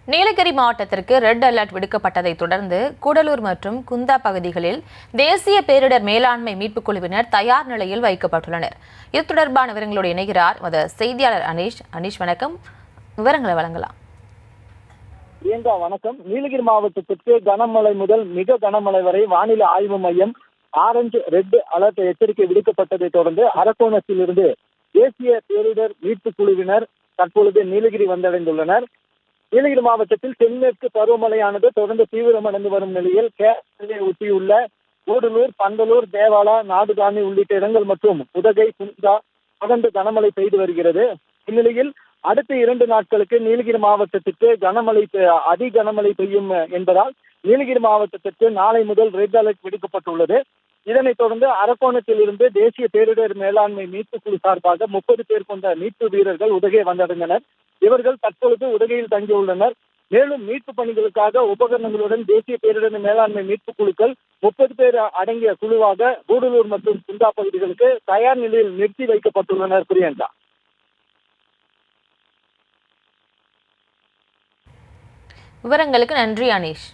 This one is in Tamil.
நீலகிரி மாவட்டத்திற்கு ரெட் அலர்ட் விடுக்கப்பட்டதை தொடர்ந்து கூடலூர் மற்றும் குந்தா பகுதிகளில் தேசிய பேரிடர் மேலாண்மை மீட்புக் குழுவினர் தயார் நிலையில் வைக்கப்பட்டுள்ளனர். இது தொடர்பான விவரங்களோடு இணைகிறார் செய்தியாளர் அனீஷ். வணக்கம், விவரங்களை வழங்கலாம். வணக்கம். நீலகிரி மாவட்டத்திற்கு கனமழை முதல் மிக கனமழை வரை வானிலை ஆய்வு மையம் ஆரஞ்சு ரெட் அலர்ட் எச்சரிக்கை விடுக்கப்பட்டதை தொடர்ந்து அரக்கோணத்தில் இருந்து தேசிய பேரிடர் மீட்புக் குழுவினர் தற்பொழுது நீலகிரி வந்தடைந்துள்ளனர். நீலகிரி மாவட்டத்தில் தென்மேற்கு பருவமழையானது தொடர்ந்து தீவிரமடைந்து வரும் நிலையில் கேரளத்தை ஒட்டியுள்ள கூடலூர், பந்தலூர், தேவாலா, நாடுகாணி உள்ளிட்ட இடங்கள் மற்றும் உதகை, குந்தா தொடர்ந்து கனமழை பெய்து வருகிறது. இந்நிலையில் அடுத்த 2 நாட்களுக்கு நீலகிரி மாவட்டத்திற்கு அதி கனமழை பெய்யும் என்பதால் நீலகிரி மாவட்டத்திற்கு நாளை முதல் ரெட் அலர்ட் விடுக்கப்பட்டுள்ளது. இதனைத் தொடர்ந்து அரக்கோணத்தில் இருந்து தேசிய பேரிடர் மேலாண்மை மீட்புக் குழு சார்பாக 30 பேர் கொண்ட மீட்பு வீரர்கள் உதகை வந்தடைந்தனர். இவர்கள் தற்பொழுது உதகையில் தங்கியுள்ளனர். மேலும் மீட்பு பணிகளுக்காக உபகரணங்களுடன் தேசிய பேரிடர் மேலாண்மை மீட்புக் குழுக்கள் 30 பேர் அடங்கிய குழுவாக கூடலூர் மற்றும் குந்தா பகுதிகளுக்கு தயார் நிலையில் நிறுத்தி வைக்கப்பட்டுள்ளனர். பிரியங்கா, விவரங்களுக்கு நன்றி அனீஷ்.